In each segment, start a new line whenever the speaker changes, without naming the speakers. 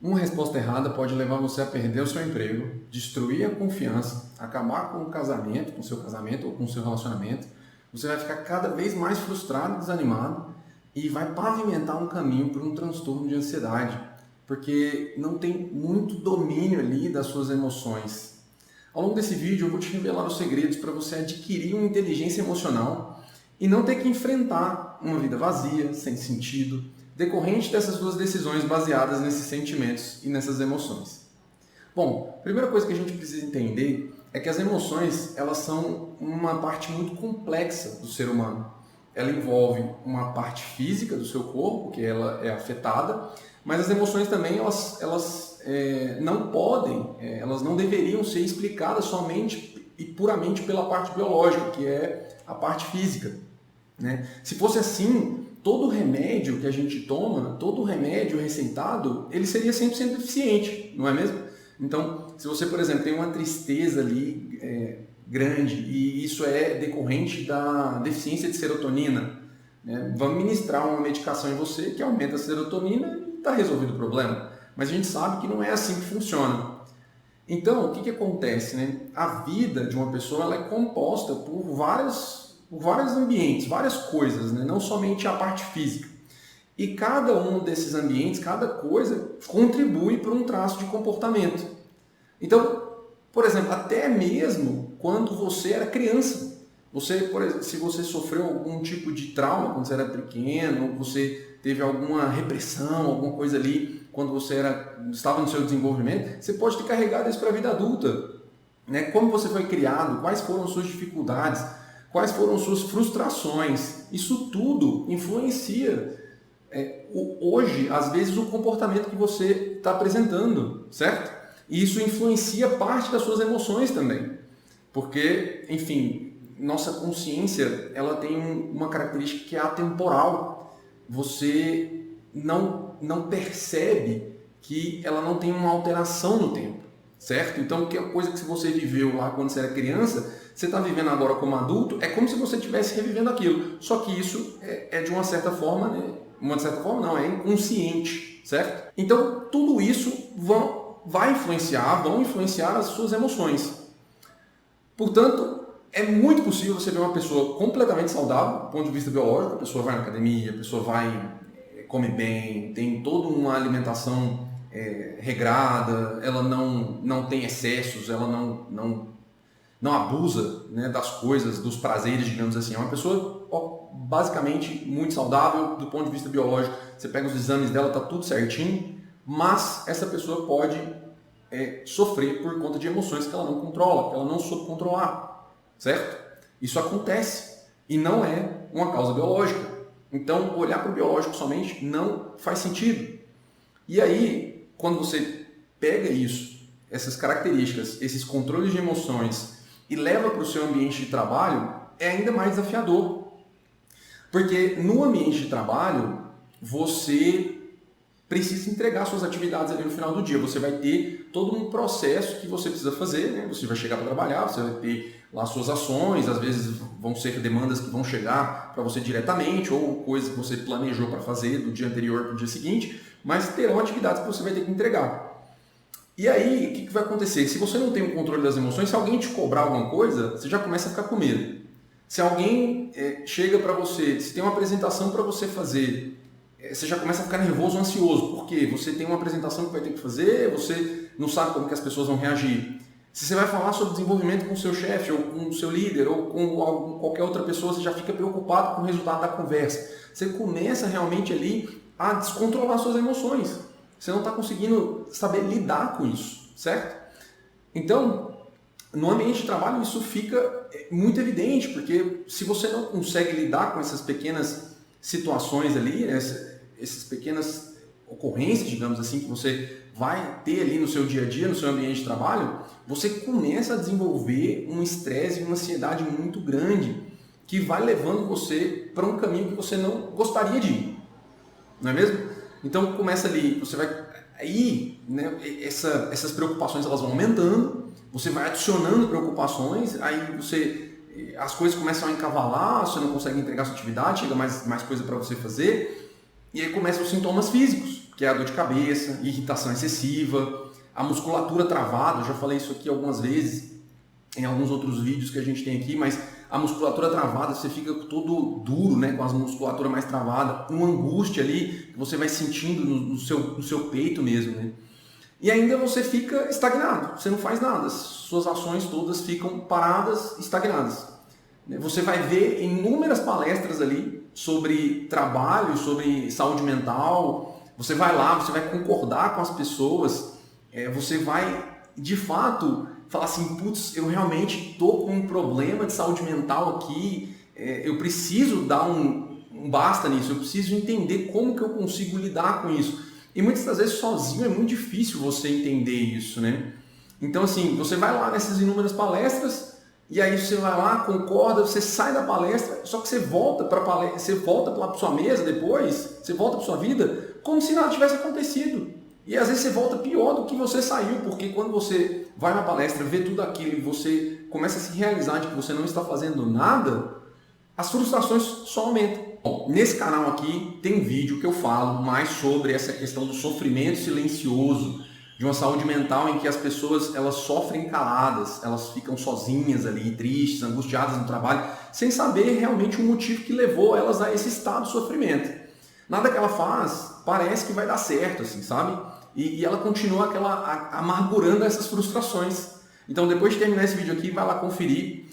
Uma resposta errada pode levar você a perder o seu emprego, destruir a confiança, acabar com o casamento, com o seu casamento ou com o seu relacionamento. Você vai ficar cada vez mais frustrado, desanimado e vai pavimentar um caminho para um transtorno de ansiedade, porque não tem muito domínio ali das suas emoções. Ao longo desse vídeo eu vou te revelar os segredos para você adquirir uma inteligência emocional e não ter que enfrentar uma vida vazia, sem sentido, decorrente dessas suas decisões baseadas nesses sentimentos e nessas emoções. Bom, a primeira coisa que a gente precisa entender é que as emoções, elas são uma parte muito complexa do ser humano. Ela envolve uma parte física do seu corpo, que ela é afetada, mas as emoções também, elas não podem, elas não deveriam ser explicadas somente e puramente pela parte biológica, que é a parte física, né? Se fosse assim, todo remédio que a gente toma, todo remédio receitado, ele seria 100% eficiente, não é mesmo? Então, se você, por exemplo, tem uma tristeza ali grande e isso é decorrente da deficiência de serotonina, né? Vamos ministrar uma medicação em você que aumenta a serotonina e está resolvido o problema. Mas a gente sabe que não é assim que funciona. Então, o que acontece, né? A vida de uma pessoa ela é composta por vários ambientes, várias coisas, né? Não somente a parte física. E cada um desses ambientes, cada coisa, contribui para um traço de comportamento. Então, por exemplo, até mesmo quando você era criança, por exemplo, se você sofreu algum tipo de trauma quando você era pequeno, você teve alguma repressão, alguma coisa ali quando você estava no seu desenvolvimento, você pode ter carregado isso para a vida adulta, né? Como você foi criado, quais foram suas dificuldades, quais foram suas frustrações, isso tudo influencia hoje, às vezes, o comportamento que você está apresentando, certo? E isso influencia parte das suas emoções também, porque, enfim, nossa consciência ela tem uma característica que é atemporal. Você não percebe que ela não tem uma alteração no tempo, certo? Então, que a coisa que você viveu lá quando você era criança, você está vivendo agora como adulto, é como se você estivesse revivendo aquilo. Só que isso é de uma certa forma, né? É inconsciente, certo? Então, tudo isso vão influenciar as suas emoções. Portanto, é muito possível você ver uma pessoa completamente saudável, do ponto de vista biológico, a pessoa vai na academia, a pessoa come bem, tem toda uma alimentação regrada, ela não tem excessos, ela não abusa, né, das coisas, dos prazeres, digamos assim. É uma pessoa basicamente muito saudável do ponto de vista biológico. Você pega os exames dela, está tudo certinho, mas essa pessoa pode sofrer por conta de emoções que ela não controla, que ela não soube controlar, certo? Isso acontece e não é uma causa biológica. Então, olhar para o biológico somente não faz sentido. E aí, quando você pega essas características, esses controles de emoções e leva para o seu ambiente de trabalho, é ainda mais desafiador. Porque no ambiente de trabalho, você precisa entregar suas atividades ali no final do dia. Você vai ter todo um processo que você precisa fazer, né? Você vai chegar para trabalhar, você vai ter lá suas ações, às vezes vão ser demandas que vão chegar para você diretamente ou coisas que você planejou para fazer do dia anterior para o dia seguinte, mas terão atividades que você vai ter que entregar. E aí, o que vai acontecer? Se você não tem o controle das emoções, se alguém te cobrar alguma coisa, você já começa a ficar com medo. Se alguém chega para você, se tem uma apresentação para você fazer, você já começa a ficar nervoso, ansioso, porque você tem uma apresentação que vai ter que fazer, você não sabe como que as pessoas vão reagir. Se você vai falar sobre desenvolvimento com o seu chefe, ou com o seu líder, ou com qualquer outra pessoa, você já fica preocupado com o resultado da conversa. Você começa realmente ali a descontrolar suas emoções. Você não está conseguindo saber lidar com isso, certo? Então, no ambiente de trabalho isso fica muito evidente, porque se você não consegue lidar com essas pequenas situações ali, essas pequenas ocorrências, digamos assim, que você vai ter ali no seu dia a dia, no seu ambiente de trabalho, você começa a desenvolver um estresse e uma ansiedade muito grande que vai levando você para um caminho que você não gostaria de ir, não é mesmo? Então começa ali, você vai aí, né, essas preocupações elas vão aumentando, você vai adicionando preocupações, aí as coisas começam a encavalar, você não consegue entregar sua atividade, chega mais coisa para você fazer, e aí começam os sintomas físicos. que é a dor de cabeça, irritação excessiva, a musculatura travada. Eu já falei isso aqui algumas vezes em alguns outros vídeos que a gente tem aqui, mas a musculatura travada, você fica todo duro, né, com a musculatura mais travada, uma angústia ali que você vai sentindo no seu peito mesmo, né? E ainda você fica estagnado, você não faz nada, suas ações todas ficam paradas, estagnadas. Você vai ver inúmeras palestras ali sobre trabalho, sobre saúde mental, você vai lá, você vai concordar com as pessoas, você vai, de fato, falar assim, putz, eu realmente estou com um problema de saúde mental aqui, eu preciso dar um basta nisso, eu preciso entender como que eu consigo lidar com isso. E muitas das vezes sozinho é muito difícil você entender isso, né? Então assim, você vai lá nessas inúmeras palestras, e aí você vai lá, concorda, você sai da palestra, só que você volta para a palestra, você volta para sua mesa depois, você volta para sua vida, como se nada tivesse acontecido. E às vezes você volta pior do que você saiu, porque quando você vai na palestra, vê tudo aquilo e você começa a se realizar de que você não está fazendo nada, as frustrações só aumentam. Bom, nesse canal aqui tem um vídeo que eu falo mais sobre essa questão do sofrimento silencioso, de uma saúde mental em que as pessoas elas sofrem caladas, elas ficam sozinhas ali, tristes, angustiadas no trabalho, sem saber realmente o motivo que levou elas a esse estado de sofrimento. Nada que ela faz parece que vai dar certo, assim, sabe? E ela continua amargurando essas frustrações. Então, depois de terminar esse vídeo aqui, vai lá conferir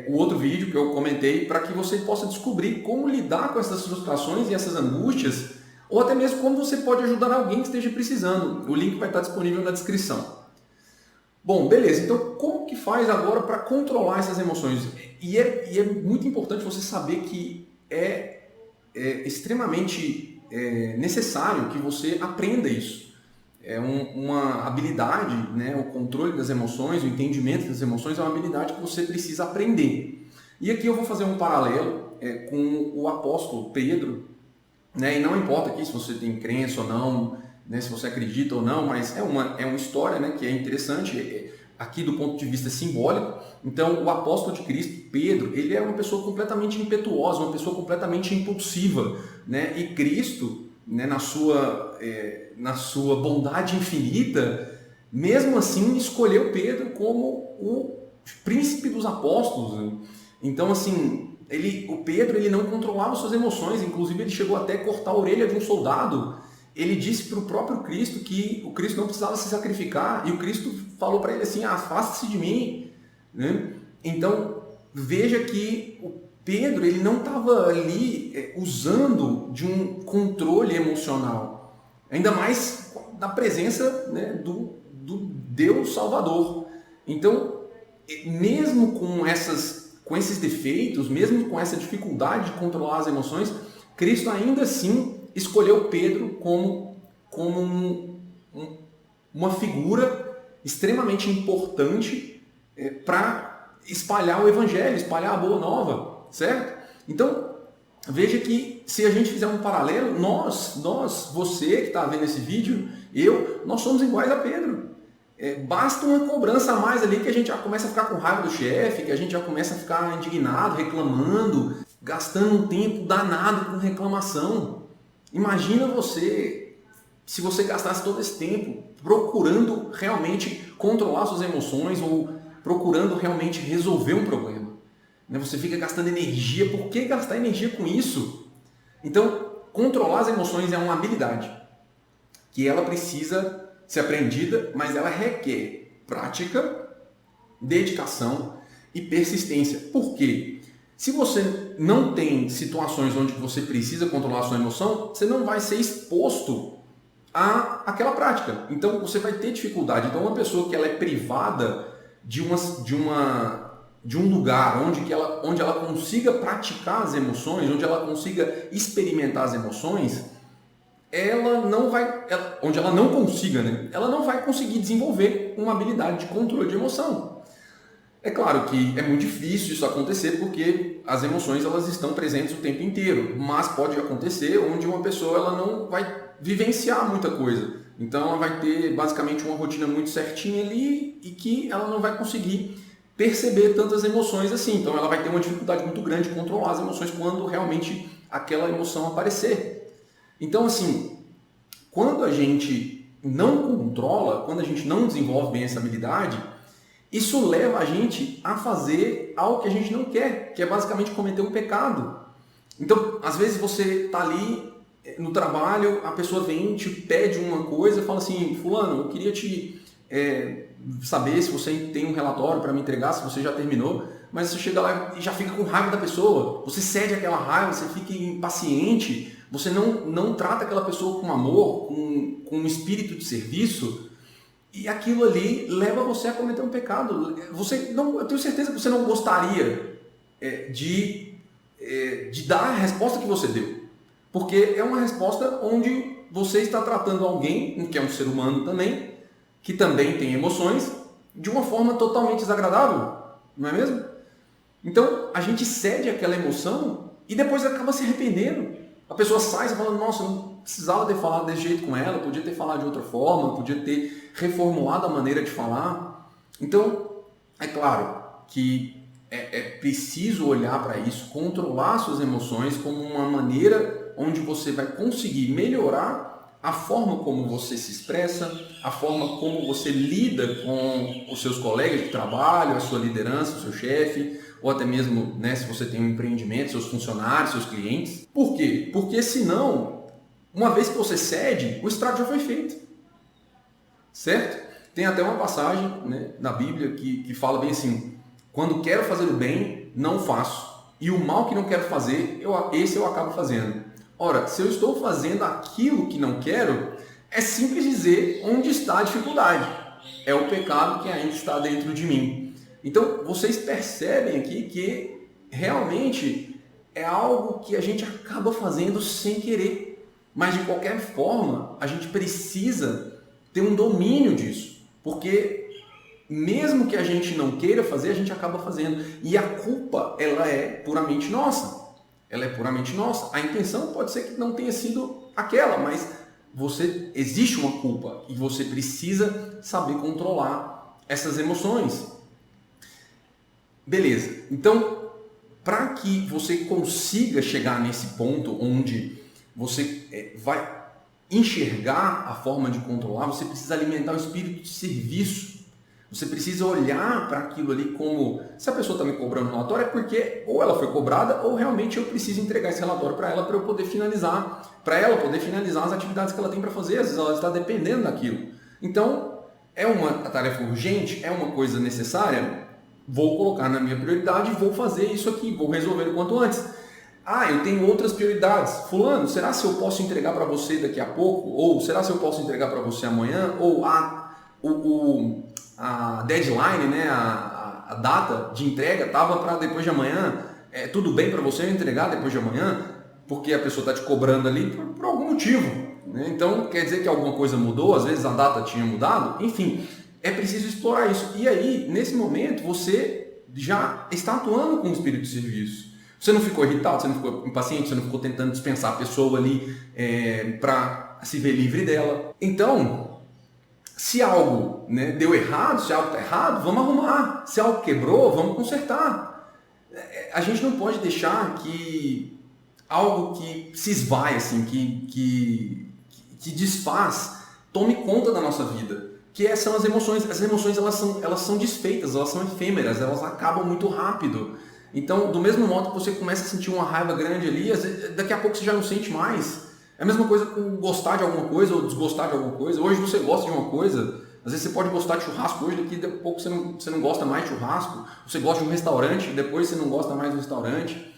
o outro vídeo que eu comentei para que você possa descobrir como lidar com essas frustrações e essas angústias, ou até mesmo como você pode ajudar alguém que esteja precisando. O link vai estar disponível na descrição. Bom, beleza. Então, como que faz agora para controlar essas emoções? E é muito importante você saber que é extremamente necessário que você aprenda isso. É uma habilidade, né? O controle das emoções, o entendimento das emoções é uma habilidade que você precisa aprender. E aqui eu vou fazer um paralelo com o apóstolo Pedro, né? E não importa aqui se você tem crença ou não, né? Se você acredita ou não, mas é uma história, né? Que é interessante aqui do ponto de vista simbólico. Então, o apóstolo de Cristo, Pedro, ele era uma pessoa completamente impetuosa, uma pessoa completamente impulsiva, né? E Cristo, né, na sua bondade infinita, mesmo assim escolheu Pedro como o príncipe dos apóstolos, né? Então, assim, o Pedro ele não controlava suas emoções, inclusive ele chegou até a cortar a orelha de um soldado. Ele disse para o próprio Cristo que o Cristo não precisava se sacrificar, e o Cristo falou para ele assim, afaste-se de mim, né? Então, veja que o Pedro ele não estava ali usando de um controle emocional, ainda mais na presença, né, do Deus Salvador. Então, mesmo com esses defeitos, mesmo com essa dificuldade de controlar as emoções, Cristo ainda assim escolheu Pedro como uma figura extremamente importante para espalhar o Evangelho, espalhar a Boa Nova. Certo? Então, veja que se a gente fizer um paralelo, você que está vendo esse vídeo, nós somos iguais a Pedro. Basta uma cobrança a mais ali que a gente já começa a ficar com raiva do chefe, que a gente já começa a ficar indignado, reclamando, gastando um tempo danado com reclamação. Imagina se você gastasse todo esse tempo procurando realmente controlar suas emoções ou procurando realmente resolver um problema. Você fica gastando energia. Por que gastar energia com isso? Então, controlar as emoções é uma habilidade que ela precisa ser aprendida, mas ela requer prática, dedicação e persistência. Por quê? Se você não tem situações onde você precisa controlar a sua emoção, você não vai ser exposto àquela prática. Então, você vai ter dificuldade. Então, uma pessoa que ela é privada de um lugar onde ela consiga praticar as emoções, onde ela consiga experimentar as emoções, onde ela não consiga, né? Ela não vai conseguir desenvolver uma habilidade de controle de emoção. É claro que é muito difícil isso acontecer porque as emoções elas estão presentes o tempo inteiro, mas pode acontecer onde uma pessoa ela não vai vivenciar muita coisa. Então ela vai ter basicamente uma rotina muito certinha ali e que ela não vai conseguir perceber tantas emoções assim. Então ela vai ter uma dificuldade muito grande de controlar as emoções quando realmente aquela emoção aparecer. Então assim, quando a gente não controla, quando a gente não desenvolve bem essa habilidade, isso leva a gente a fazer algo que a gente não quer, que é basicamente cometer um pecado. Então, às vezes você está ali no trabalho, a pessoa vem, te pede uma coisa, fala assim, fulano, eu queria te saber se você tem um relatório para me entregar, se você já terminou, mas você chega lá e já fica com raiva da pessoa, você cede aquela raiva, você fica impaciente, você não trata aquela pessoa com amor, com um espírito de serviço, e aquilo ali leva você a cometer um pecado. Eu tenho certeza que você não gostaria de dar a resposta que você deu, porque é uma resposta onde você está tratando alguém, que é um ser humano também, que também tem emoções, de uma forma totalmente desagradável, não é mesmo? Então a gente cede aquela emoção e depois acaba se arrependendo. A pessoa sai e fala, nossa, eu não precisava ter falado desse jeito com ela, podia ter falado de outra forma, podia ter reformulado a maneira de falar. Então, é claro que é preciso olhar para isso, controlar suas emoções como uma maneira onde você vai conseguir melhorar a forma como você se expressa, a forma como você lida com os seus colegas de trabalho, a sua liderança, o seu chefe, ou até mesmo, né, se você tem um empreendimento, seus funcionários, seus clientes. Por quê? Porque senão, uma vez que você cede, o estrago já foi feito. Certo? Tem até uma passagem, né, na Bíblia que fala bem assim, quando quero fazer o bem, não faço. E o mal que não quero fazer, esse eu acabo fazendo. Ora, se eu estou fazendo aquilo que não quero, é simples dizer onde está a dificuldade. É o pecado que ainda está dentro de mim. Então, vocês percebem aqui que realmente é algo que a gente acaba fazendo sem querer. Mas, de qualquer forma, a gente precisa ter um domínio disso. Porque, mesmo que a gente não queira fazer, a gente acaba fazendo. E a culpa, ela é puramente nossa. Ela é puramente nossa. A intenção pode ser que não tenha sido aquela, mas existe uma culpa e você precisa saber controlar essas emoções. Beleza. Então, para que você consiga chegar nesse ponto onde você vai enxergar a forma de controlar, você precisa alimentar o espírito de serviço. Você precisa olhar para aquilo ali como, se a pessoa está me cobrando um relatório, é porque ou ela foi cobrada ou realmente eu preciso entregar esse relatório para ela para eu poder finalizar, para ela poder finalizar as atividades que ela tem para fazer, às vezes ela está dependendo daquilo. Então, é uma tarefa urgente, é uma coisa necessária, vou colocar na minha prioridade e vou fazer isso aqui, vou resolver o quanto antes. Ah, eu tenho outras prioridades. Fulano, será se eu posso entregar para você daqui a pouco? Ou será se eu posso entregar para você amanhã? Ou a deadline, né, a data de entrega estava para depois de amanhã, tudo bem para você entregar depois de amanhã, porque a pessoa está te cobrando ali por algum motivo, né? Então quer dizer que alguma coisa mudou, às vezes a data tinha mudado, enfim, é preciso explorar isso. E aí, nesse momento, você já está atuando com o espírito de serviço. Você não ficou irritado, você não ficou impaciente, você não ficou tentando dispensar a pessoa ali para se ver livre dela. Então, se algo, né, deu errado, se algo está errado, vamos arrumar. Se algo quebrou, vamos consertar. A gente não pode deixar que algo que se esvai, assim, que desfaz, tome conta da nossa vida. Que são as emoções. As emoções elas são desfeitas, elas são efêmeras, elas acabam muito rápido. Então, do mesmo modo que você começa a sentir uma raiva grande ali, daqui a pouco você já não sente mais. É a mesma coisa com gostar de alguma coisa ou desgostar de alguma coisa. Hoje você gosta de uma coisa, às vezes você pode gostar de churrasco hoje, daqui a pouco você não gosta mais de churrasco. Você gosta de um restaurante, depois você não gosta mais do restaurante.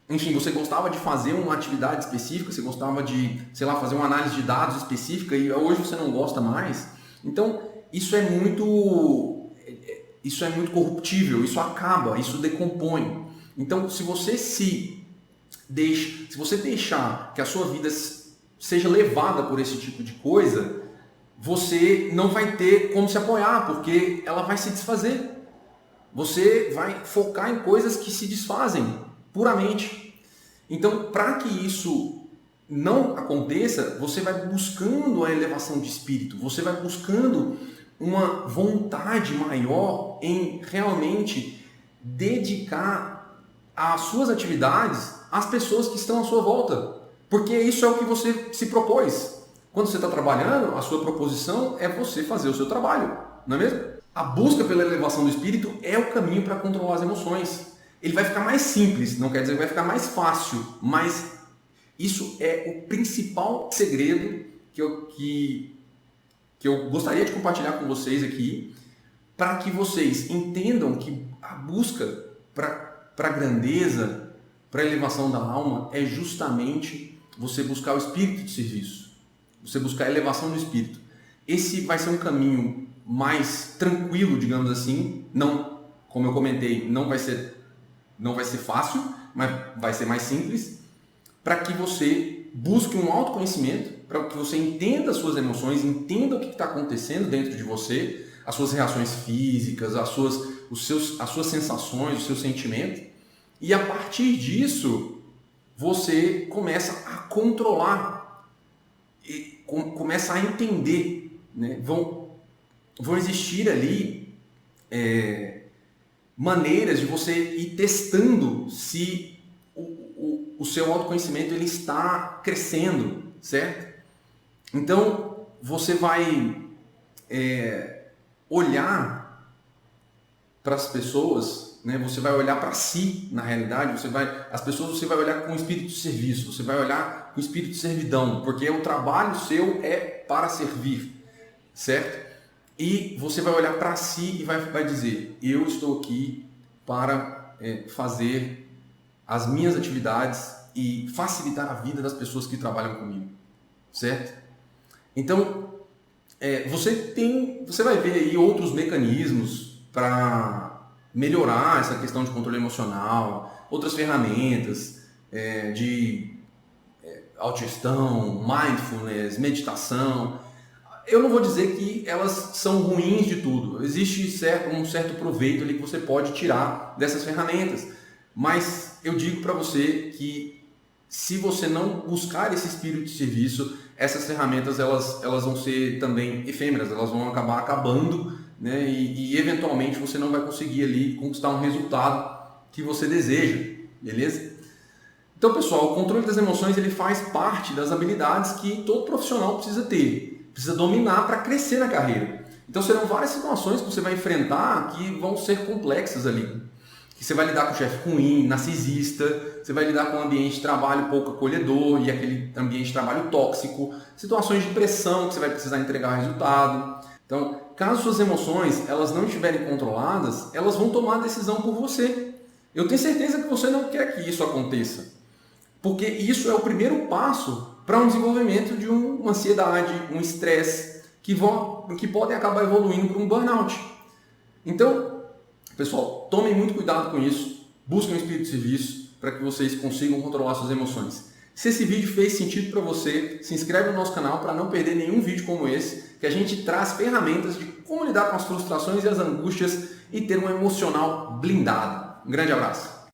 Enfim, você gostava de fazer uma atividade específica, você gostava de, sei lá, fazer uma análise de dados específica e hoje você não gosta mais. Então, isso é muito corruptível, isso acaba, isso decompõe. Então, se você deixar que a sua vida seja levada por esse tipo de coisa, você não vai ter como se apoiar, porque ela vai se desfazer. Você vai focar em coisas que se desfazem puramente. Então, para que isso não aconteça, você vai buscando a elevação de espírito, você vai buscando uma vontade maior em realmente dedicar as suas atividades às pessoas que estão à sua volta. Porque isso é o que você se propôs. Quando você está trabalhando, a sua proposição é você fazer o seu trabalho, não é mesmo? A busca pela elevação do espírito é o caminho para controlar as emoções. Ele vai ficar mais simples, não quer dizer que vai ficar mais fácil, mas isso é o principal segredo que eu gostaria de compartilhar com vocês aqui, para que vocês entendam que a busca para a grandeza, para a elevação da alma, é justamente você buscar o espírito de serviço, você buscar a elevação do espírito. Esse vai ser um caminho mais tranquilo, digamos assim, não, como eu comentei, não vai ser fácil, mas vai ser mais simples, para que você busque um autoconhecimento, para que você entenda as suas emoções, entenda o que está acontecendo dentro de você, as suas reações físicas, as suas sensações, os seus sentimentos, e a partir disso você começa a controlar, e começa a entender, né? Vão existir ali maneiras de você ir testando se o seu autoconhecimento ele está crescendo, certo? Então você vai olhar para as pessoas, né? Você vai olhar para si, na realidade, você vai olhar com o espírito de serviço, você vai olhar com o espírito de servidão, porque o trabalho seu é para servir, certo? E você vai olhar para si e vai dizer, eu estou aqui para fazer as minhas atividades e facilitar a vida das pessoas que trabalham comigo, certo? Então, você vai ver aí outros mecanismos para melhorar essa questão de controle emocional, outras ferramentas de autogestão, mindfulness, meditação. Eu não vou dizer que elas são ruins de tudo. Existe um certo proveito ali que você pode tirar dessas ferramentas. Mas eu digo para você que se você não buscar esse espírito de serviço, essas ferramentas elas vão ser também efêmeras, elas vão acabar acabando, né? E eventualmente você não vai conseguir ali conquistar um resultado que você deseja, beleza? Então, pessoal, o controle das emoções ele faz parte das habilidades que todo profissional precisa ter, precisa dominar para crescer na carreira. Então serão várias situações que você vai enfrentar que vão ser complexas ali. Que você vai lidar com o chefe ruim, narcisista, você vai lidar com um ambiente de trabalho pouco acolhedor e aquele ambiente de trabalho tóxico, situações de pressão que você vai precisar entregar resultado. Então, caso suas emoções elas não estiverem controladas, elas vão tomar a decisão por você. Eu tenho certeza que você não quer que isso aconteça, porque isso é o primeiro passo para um desenvolvimento de uma ansiedade, um estresse, que podem acabar evoluindo para um burnout. Então, pessoal, tomem muito cuidado com isso, busquem um espírito de serviço para que vocês consigam controlar suas emoções. Se esse vídeo fez sentido para você, se inscreve no nosso canal para não perder nenhum vídeo como esse, que a gente traz ferramentas de como lidar com as frustrações e as angústias e ter um emocional blindado. Um grande abraço!